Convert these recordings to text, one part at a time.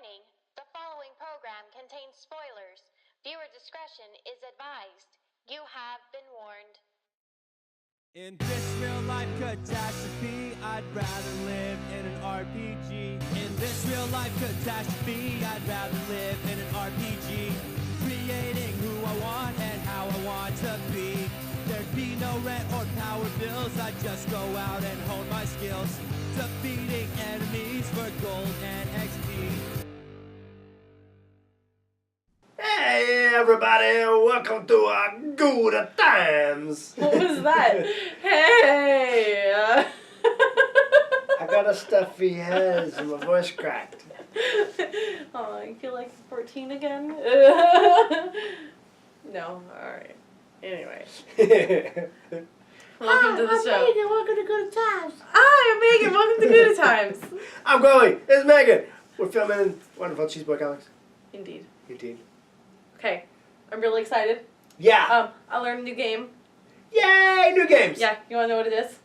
Warning, the following program contains spoilers. Viewer discretion is advised. You have been warned. In this real-life catastrophe, I'd rather live in an RPG. In this real-life catastrophe, I'd rather live in an RPG. Creating who I want and how I want to be. There'd be no rent or power bills, I'd just go out and hone my skills. Defeating enemies for gold and XP. Hey everybody, welcome to Gouda Times. What was that? Hey! I got a stuffy head and my voice cracked. Oh, you feel like 14 again? No, alright. Anyway. Welcome to the show. I'm Megan, welcome to Gouda Times. Hi, I'm Megan, welcome to Gouda Times. I'm Chloe, it's Megan. We're filming in wonderful Cheeseboy Alex. Indeed. Indeed. Okay, I'm really excited. Yeah. I learned a new game. Yay, new games. Yeah, you wanna know what it is?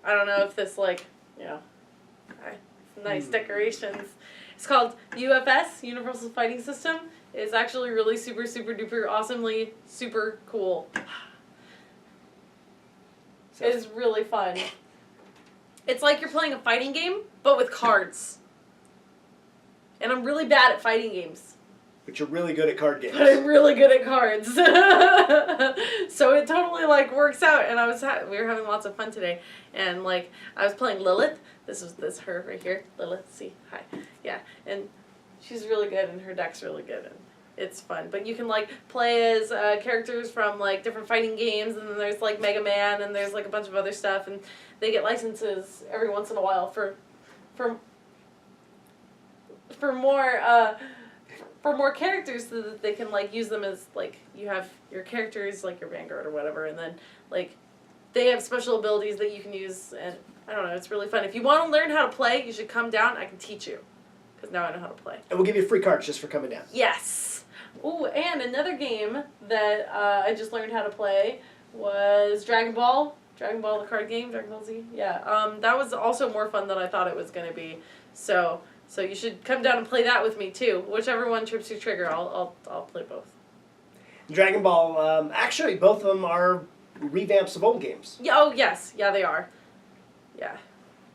I don't know if this, nice decorations. It's called UFS, Universal Fighting System. It's actually really super, super duper awesomely super cool. It's really fun. It's like you're playing a fighting game, but with cards. And I'm really bad at fighting games. But you're really good at card games. But I'm really good at cards. So it totally works out, and we were having lots of fun today. And I was playing Lilith. This is her right here. Lilith, see, hi. Yeah, and she's really good, and her deck's really good, and it's fun. But you can play as characters from different fighting games, and then there's Mega Man, and there's a bunch of other stuff, and they get licenses every once in a while for more characters so that they can use them as you have your characters your Vanguard or whatever, and then they have special abilities that you can use, and I don't know, it's really fun. If you want to learn how to play, you should come down. I can teach you, because now I know how to play. And we'll give you free cards just for coming down. Yes. Ooh, and another game that I just learned how to play was Dragon Ball. Dragon Ball, the card game, Dragon Ball Z. Yeah, that was also more fun than I thought it was going to be. So you should come down and play that with me too. Whichever one trips your trigger, I'll play both. Dragon Ball, actually both of them are revamps of old games. Yeah. Oh yes. Yeah, they are. Yeah,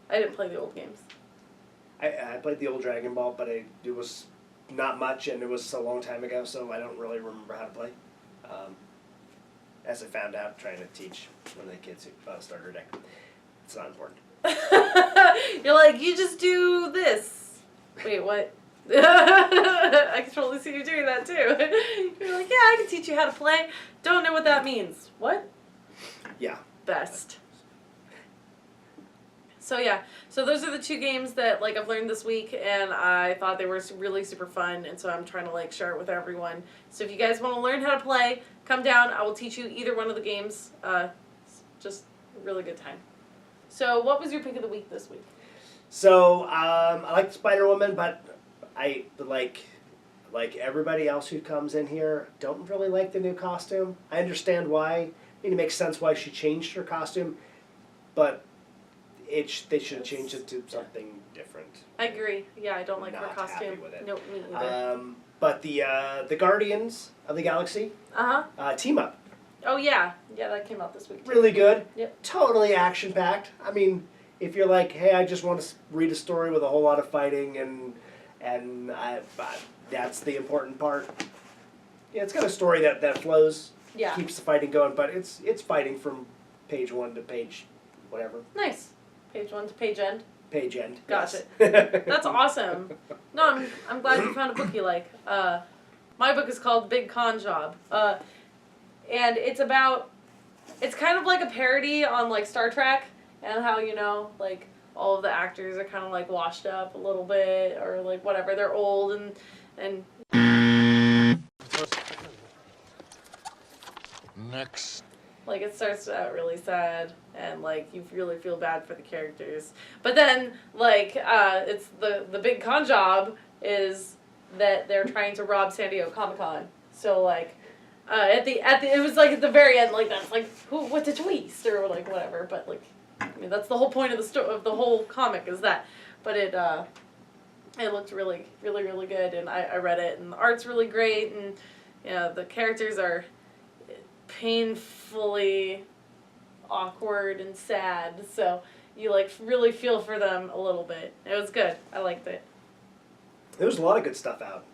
I didn't play the old games. I played the old Dragon Ball, but it was not much, and it was a long time ago, so I don't really remember how to play. As I found out trying to teach one of the kids who starter deck. It's not important. You're you just do this. Wait, what? I can totally see you doing that too. You're yeah, I can teach you how to play. Don't know what that means. What? Yeah. Best. So yeah, so those are the two games that I've learned this week, and I thought they were really super fun, and so I'm trying to share it with everyone. So if you guys want to learn how to play, come down. I will teach you either one of the games. Just a really good time. So what was your pick of the week this week? So I like Spider-Woman, but I like everybody else who comes in here, don't really like the new costume. I understand why. I mean, it makes sense why she changed her costume, but they should have changed it to something different. I agree. Yeah, I don't like her costume. Happy with it. Nope, me either. But the Guardians of the Galaxy team up. Oh yeah, that came out this week too. Really good. Yep. Totally action packed. I mean, if you're hey, I just want to read a story with a whole lot of fighting and that's the important part. Yeah, it's got a story that flows. Yeah. Keeps the fighting going, but it's fighting from page 1 to page whatever. Nice. Page 1 to page end. Page end. Gotcha. Yes. That's awesome. No, I'm glad you found a book you like. My book is called Big Con Job. And it's kind of like a parody on Star Trek, and how all of the actors are kind of washed up a little bit, or whatever, they're old and Next. it starts out really sad, and you really feel bad for the characters. But then it's the big con job is that they're trying to rob San Diego Comic-Con. So it was at the very end, that's what's a twist, or whatever, but I mean that's the whole point of the of the whole comic is that. But It looked really, really, really good, and I read it, and the art's really great, and the characters are painfully awkward and sad, so you like really feel for them a little bit. It was good. I liked it. There was a lot of good stuff out.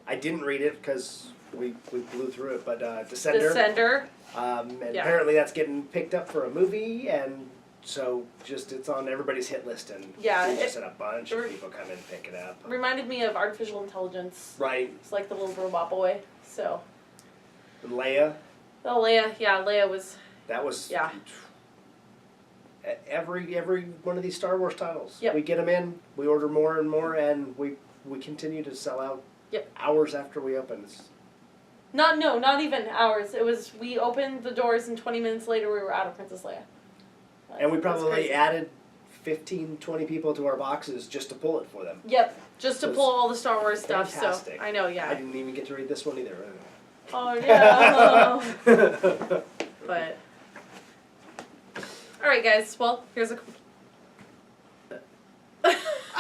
I didn't read it because we blew through it, but Descender. And apparently that's getting picked up for a movie, and so just it's on everybody's hit list, and we just had a bunch of people come in and pick it up. Reminded me of artificial intelligence. Right. It's like the little robot boy. So. And Leia. Oh, Leia was. That was. Yeah. Every one of these Star Wars titles. Yep. We get them in, we order more and more, and we continue to sell out. Yep. Hours after we open. Not even hours. It was, we opened the doors and 20 minutes later we were out of Princess Leia. And we probably added 15, 20 people to our boxes just to pull it for them. Yep, just to pull all the Star Wars stuff. Fantastic. So I know, yeah. I didn't even get to read this one either. Oh no. But all right, guys. Well, here's a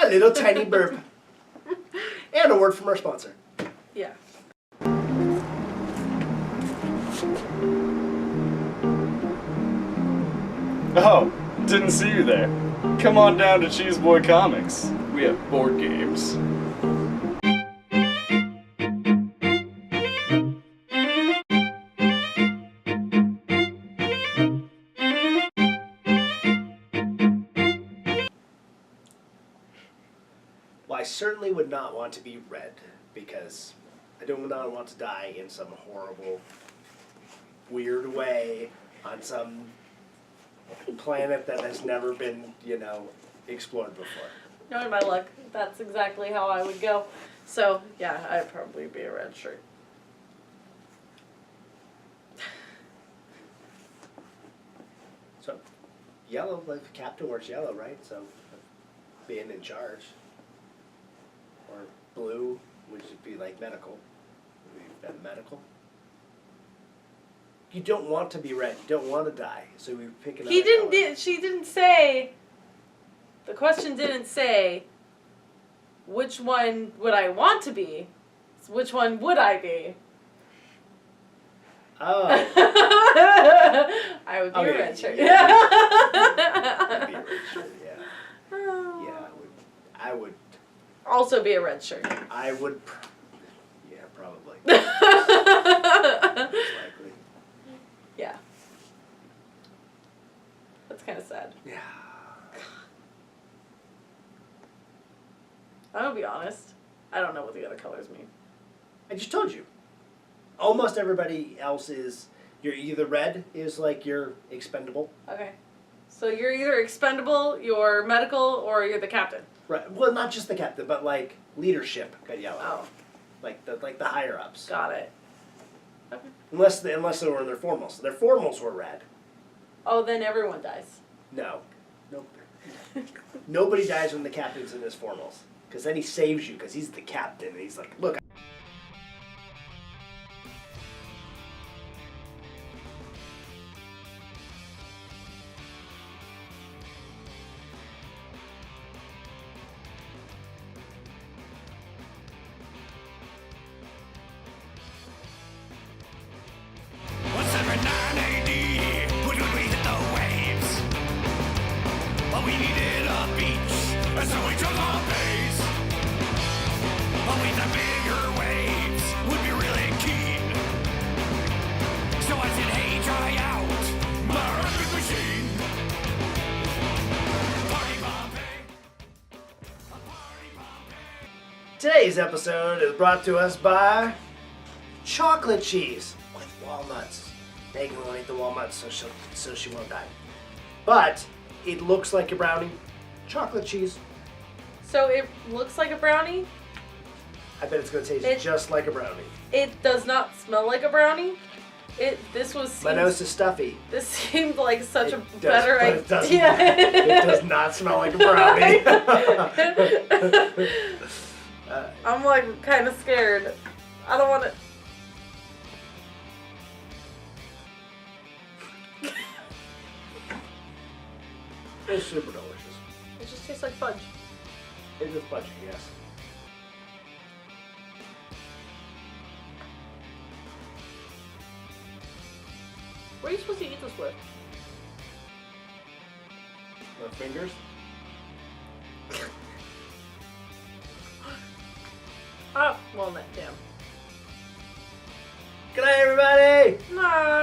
little tiny burp, and a word from our sponsor. Yeah. Oh, didn't see you there. Come on down to Cheese Boy Comics. We have board games. Well, I certainly would not want to be red, because I do not want to die in some horrible, weird way on some planet that has never been, explored before. Knowing my luck, that's exactly how I would go. So yeah, I'd probably be a red shirt. So, yellow, like the captain wears yellow, right? So, being in charge. Or blue, which would be like medical. We've been medical. You don't want to be red. You don't want to die. So we pick another color. She didn't say. The question didn't say. Which one would I want to be? It's which one would I be? Oh. I would be a red shirt. Yeah. I'd be a red shirt, yeah. Yeah, I would. Also be a red shirt. I would. Yeah, probably. Most likely. Yeah. That's kind of sad. Yeah. I'm gonna be honest. I don't know what the other colors mean. I just told you. Almost everybody else is. You're either red is like you're expendable. Okay. So you're either expendable, you're medical, or you're the captain. Right. Well, not just the captain, but like leadership got yellow. Oh. Like the higher ups. Got it. Okay. Unless they were in their formals. Their formals were red. Oh, then everyone dies. No. Nope. Nobody dies when the captain's in his formals. Because then he saves you, because he's the captain, and he's like, look. Today's episode is brought to us by chocolate cheese with walnuts. Megan won't eat the walnuts, so she won't die. But it looks like a brownie. Chocolate cheese. So it looks like a brownie. I bet it's going to taste just like a brownie. It does not smell like a brownie. My nose is stuffy. This seemed like such a better idea. It does not smell like a brownie. I'm like kind of scared. I don't want to. It's super delicious. It just tastes like fudge. It is punching, yes. What are you supposed to eat this with? My fingers? Oh, walnut jam. Good night, everybody! No.